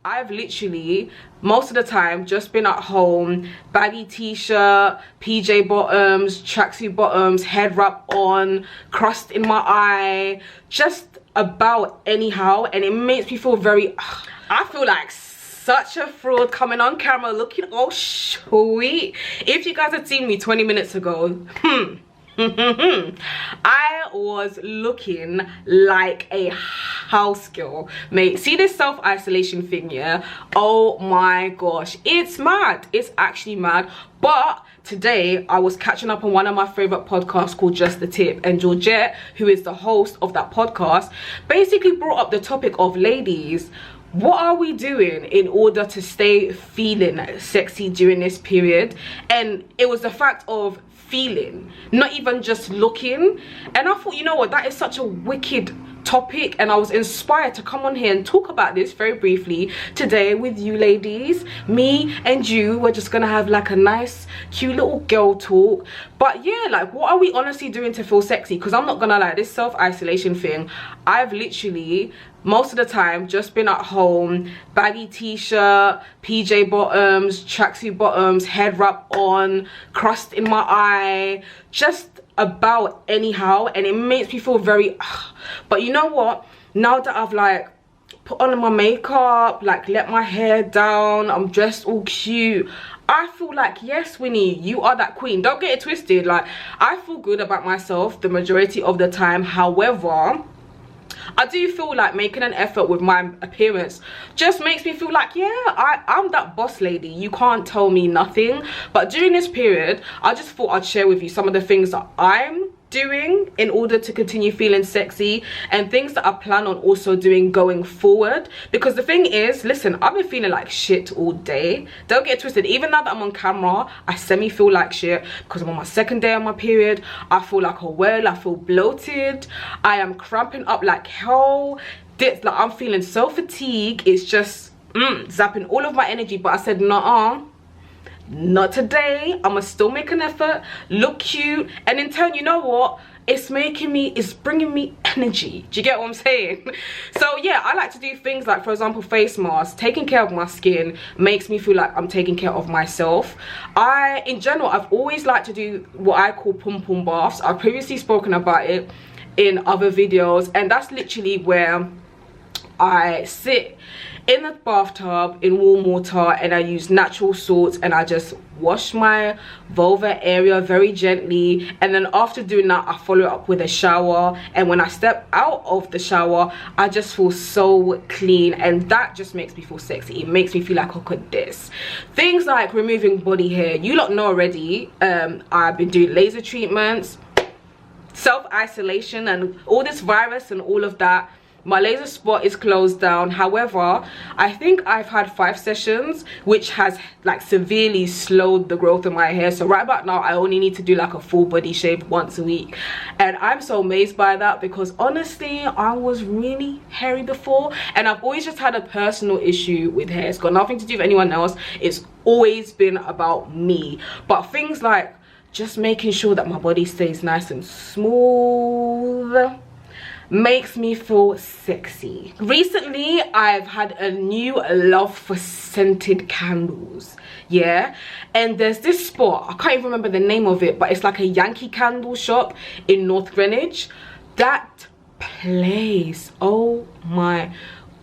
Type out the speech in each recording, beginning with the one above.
I've literally most of the time just been at home, baggy t-shirt, PJ bottoms, tracksuit bottoms, head wrap on, crust in my eye, just about anyhow, and it makes me feel very, I feel like such a fraud coming on camera looking all sweet. If you guys had seen me 20 minutes ago, I was looking like a house girl, mate. See this self-isolation thing, yeah? Oh my gosh, it's mad. It's actually mad. But today I was catching up on one of my favorite podcasts called Just the Tip, and Georgette, who is the host of that podcast, basically brought up the topic of, ladies, what are we doing in order to stay feeling sexy during this period? And it was the fact of feeling, not even just looking. And I thought, you know what, that is such a wicked topic, and I was inspired to come on here and talk about this very briefly today with you ladies. Me and you, we're just gonna have like a nice cute little girl talk. But yeah, like, what are we honestly doing to feel sexy? Because I'm not gonna lie, this self-isolation thing, I've literally most of the time just been at home, baggy t-shirt, PJ bottoms, tracksuit bottoms, head wrap on, crust in my eye, just about anyhow, and it makes me feel very but you know what, now that I've like put on my makeup, like let my hair down, I'm dressed all cute, I feel like, yes, Winnie, you are that queen. Don't get it twisted. Like, I feel good about myself the majority of the time. However, I do feel like making an effort with my appearance just makes me feel like, yeah, I'm that boss lady. You can't tell me nothing. But during this period, I just thought I'd share with you some of the things that I'm doing in order to continue feeling sexy, and things that I plan on also doing going forward. Because the thing is, listen, I've been feeling like shit all day. Don't get it twisted. Even now that I'm on camera, I semi feel like shit because I'm on my second day of my period. I feel like a whale. I feel bloated. I am cramping up like hell. Like, I'm feeling so fatigued. It's just zapping all of my energy. But I said, nah, not today. I'ma still make an effort, look cute, and in turn, you know what, it's bringing me energy. Do you get what I'm saying? So yeah, I like to do things like, for example, face masks. Taking care of my skin makes me feel like I'm taking care of myself. In general, I've always liked to do what I call pum pum baths. I've previously spoken about it in other videos, and that's literally where I sit in the bathtub in warm water, and I use natural salts, and I just wash my vulva area very gently, and then after doing that, I follow it up with a shower. And when I step out of the shower, I just feel so clean, and that just makes me feel sexy. It makes me feel like, look at this. Things like removing body hair, you lot know already. I've been doing laser treatments, self-isolation, and all this virus and all of that. My laser spot is closed down. However, I think I've had 5 sessions, which has like severely slowed the growth of my hair. So right about now, I only need to do like a full body shave once a week, and I'm so amazed by that, because honestly, I was really hairy before, and I've always just had a personal issue with hair. It's got nothing to do with anyone else. It's always been about me. But things like just making sure that my body stays nice and smooth makes me feel sexy. Recently, I've had a new love for scented candles, yeah, and there's this spot, I can't even remember the name of it, but it's like a Yankee candle shop in North Greenwich. That place, oh my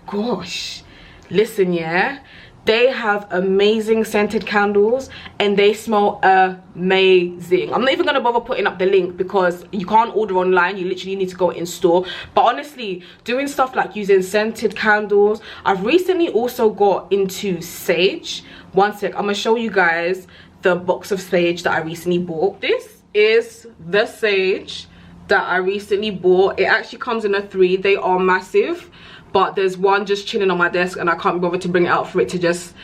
gosh, listen, yeah, they have amazing scented candles, and they smell amazing. I'm not even gonna bother putting up the link because you can't order online. You literally need to go in store. But honestly, doing stuff like using scented candles. I've recently also got into sage. One sec, I'm gonna show you guys the box of sage that I recently bought. This is the sage that I recently bought. It actually comes in a 3. They are massive, but there's one just chilling on my desk, and I can't be bothered to bring it out for it to just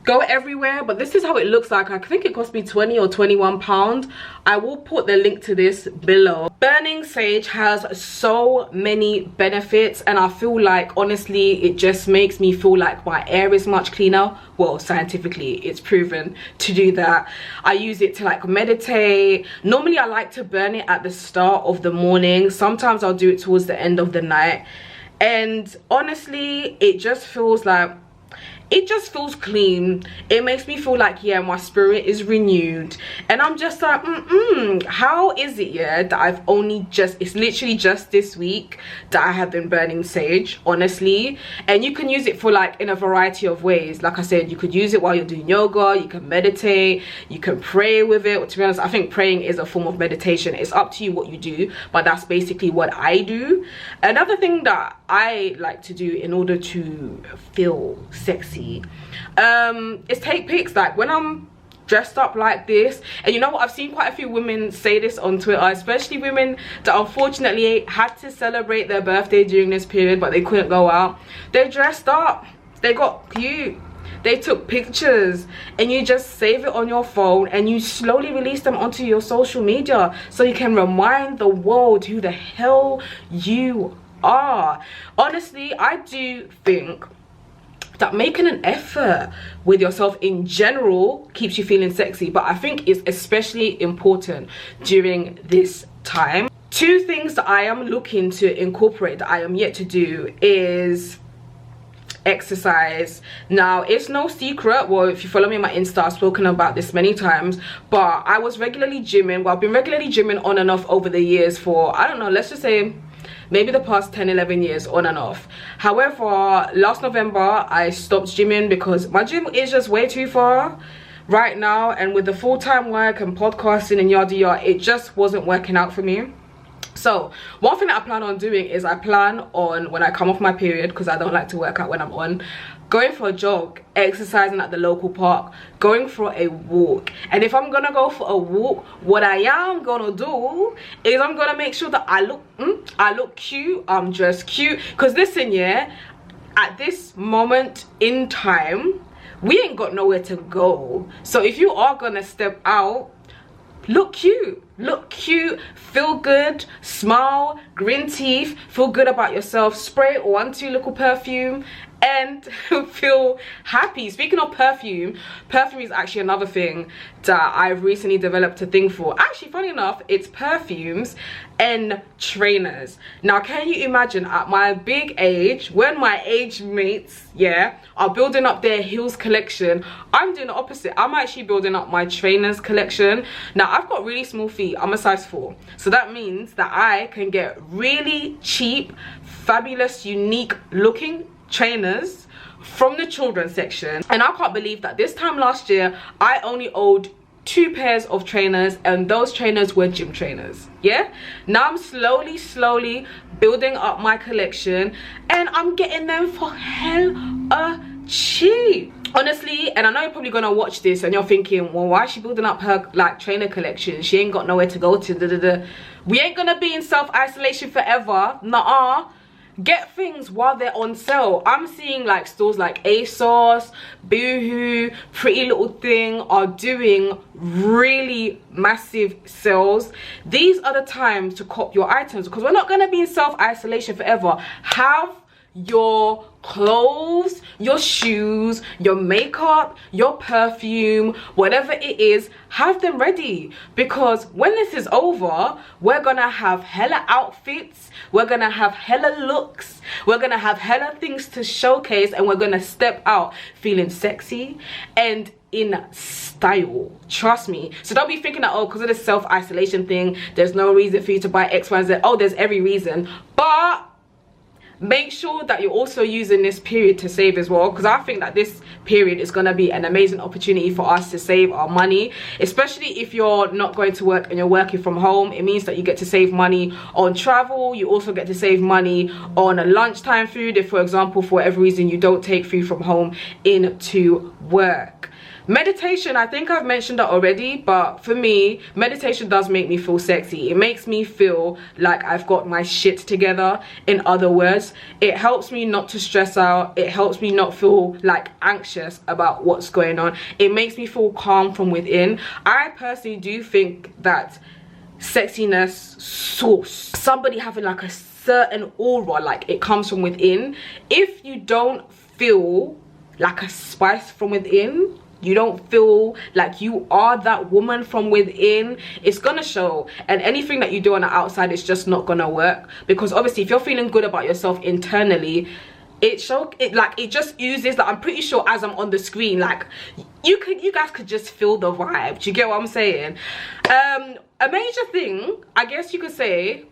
go everywhere. But this is how it looks like. I think it cost me 20 or 21 pounds. I will put the link to this below. Burning sage has so many benefits, and I feel like, honestly, it just makes me feel like my air is much cleaner. Well, scientifically, it's proven to do that. I use it to like meditate. Normally, I like to burn it at the start of the morning. Sometimes I'll do it towards the end of the night. and honestly it just feels like, it just feels clean. It makes me feel like, yeah, my spirit is renewed, and I'm just like, how is it, yeah, that I've only just, it's literally just this week that I have been burning sage, honestly. And you can use it for like in a variety of ways. Like I said, you could use it while you're doing yoga, you can meditate, you can pray with it. To be honest, I think praying is a form of meditation. It's up to you what you do, but that's basically what I do. Another thing that I like to do in order to feel sexy is take pics, like when I'm dressed up like this. And you know what, I've seen quite a few women say this on Twitter, especially women that unfortunately had to celebrate their birthday during this period but they couldn't go out. They dressed up, they got cute, they took pictures, and you just save it on your phone and you slowly release them onto your social media so you can remind the world who the hell you are. Honestly, I do think that making an effort with yourself in general keeps you feeling sexy, but I think it's especially important during this time. Two things that I am looking to incorporate that I am yet to do is exercise. Now, it's no secret, well, if you follow me on my Insta, I've spoken about this many times, but I was regularly gymming. Well, I've been regularly gymming on and off over the years for, I don't know, let's just say maybe the past 10-11 years, on and off. However, last November I stopped gymming because my gym is just way too far right now, and with the full-time work and podcasting and yada yada, it just wasn't working out for me. So one thing that I plan on doing is I plan on, when I come off my period, because I don't like to work out when I'm on, going for a jog, exercising at the local park, going for a walk. And if I'm gonna go for a walk, what I am gonna do is I'm gonna make sure that I look cute, I'm dressed cute. Because listen, yeah, at this moment in time, we ain't got nowhere to go. So if you are gonna step out, look cute, feel good, smile, grin teeth, feel good about yourself, spray 1-2 little perfume, and feel happy. Speaking of perfume is actually another thing that I've recently developed a thing for. Actually, funny enough, it's perfumes and trainers. Now, can you imagine at my big age, when my age mates, yeah, are building up their heels collection, I'm doing the opposite. I'm actually building up my trainers collection. Now, I've got really small feet. I'm a size 4. So that means that I can get really cheap, fabulous, unique looking trainers from the children's section. And I can't believe that this time last year I only owed 2 pairs of trainers, and those trainers were gym trainers. Yeah, now I'm slowly building up my collection, and I'm getting them for hella cheap, honestly. And I know you're probably gonna watch this and you're thinking, well, why is she building up her like trainer collection? She ain't got nowhere to go to. We ain't gonna be in self-isolation forever. Nuh-uh. Get things while they're on sale. I'm seeing like stores like ASOS, Boohoo, Pretty Little Thing are doing really massive sales. These are the times to cop your items, because we're not going to be in self-isolation forever. Have your clothes, your shoes, your makeup, your perfume, whatever it is, have them ready, because when this is over, we're gonna have hella outfits, we're gonna have hella looks, we're gonna have hella things to showcase, and we're gonna step out feeling sexy and in style. Trust me. So don't be thinking that, oh, because of this self-isolation thing, there's no reason for you to buy X, Y, and Z. Oh, there's every reason, but make sure that you're also using this period to save as well, because I think that this period is going to be an amazing opportunity for us to save our money, especially if you're not going to work and you're working from home. It means that you get to save money on travel. You also get to save money on a lunchtime food if, for example, for whatever reason you don't take food from home into work. Meditation, I think I've mentioned that already, but for me, meditation does make me feel sexy. It makes me feel like I've got my shit together. In other words, it helps me not to stress out. It helps me not feel like anxious about what's going on. It makes me feel calm from within. I personally do think that sexiness source, somebody having like a certain aura, like it comes from within. If you don't feel like a spice from within, you don't feel like you are that woman from within, it's gonna show. And anything that you do on the outside is just not gonna work, because obviously if you're feeling good about yourself internally, it just oozes. Like, I'm pretty sure as I'm on the screen, like you guys could just feel the vibe. Do you get what I'm saying? A major thing, I guess you could say,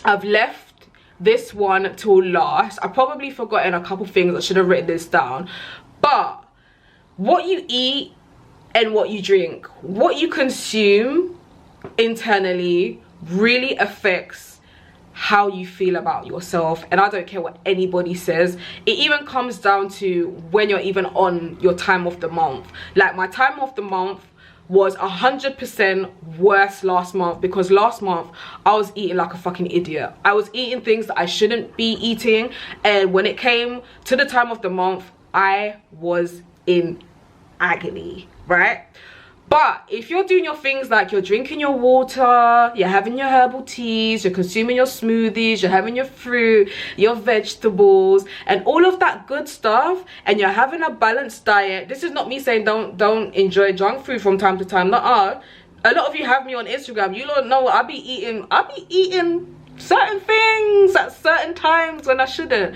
I've left this one till last. I probably forgotten a couple things. I should have written this down. But what you eat and what you drink, what you consume internally, really affects how you feel about yourself. And I don't care what anybody says. It even comes down to when you're even on your time of the month. Like, my time of the month was 100% worse last month, because last month I was eating like a fucking idiot. I was eating things that I shouldn't be eating, and when it came to the time of the month, I was in agony, right? But if you're doing your things like you're drinking your water, you're having your herbal teas, you're consuming your smoothies, you're having your fruit, your vegetables, and all of that good stuff, and you're having a balanced diet. This is not me saying don't enjoy junk food from time to time. Nuh-uh. A lot of you have me on Instagram. You don't know I be eating certain things at certain times when I shouldn't.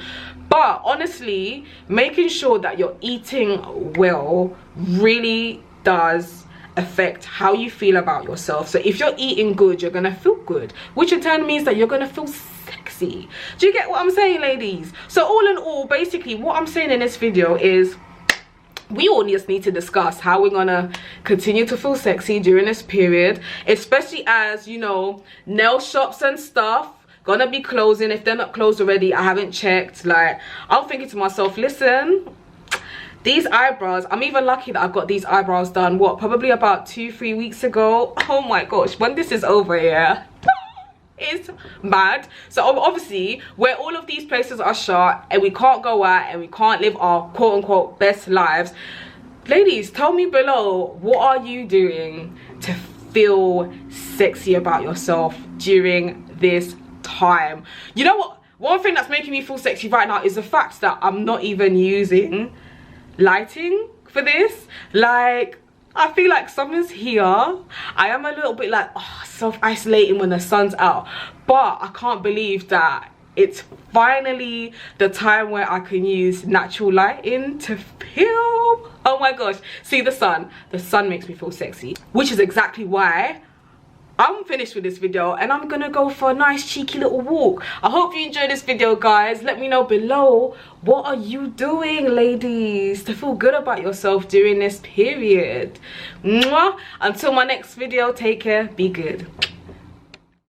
But honestly, making sure that you're eating well really does affect how you feel about yourself. So if you're eating good, you're gonna feel good, which in turn means that you're gonna feel sexy. Do you get what I'm saying, ladies? So all in all, basically what I'm saying in this video is we all just need to discuss how we're gonna continue to feel sexy during this period, especially as, you know, nail shops and stuff gonna be closing. If they're not closed already, I haven't checked. Like, I'm thinking to myself, listen, these eyebrows, I'm even lucky that I got these eyebrows done, what, probably about 2-3 weeks ago. Oh my gosh, when this is over, yeah, it's mad. So obviously, where all of these places are shut and we can't go out and we can't live our quote-unquote best lives, ladies, tell me below, what are you doing to feel sexy about yourself during this time? You know what, one thing that's making me feel sexy right now is the fact that I'm not even using lighting for this. Like, I feel like summer's here. I am a little bit like, oh, self-isolating when the sun's out, but I can't believe that it's finally the time where I can use natural lighting to film. Oh my gosh, see the sun makes me feel sexy, which is exactly why I'm finished with this video and I'm gonna go for a nice cheeky little walk. I hope you enjoyed this video, guys. Let me know below, what are you doing, ladies, to feel good about yourself during this period? Mwah. Until my next video, take care, be good.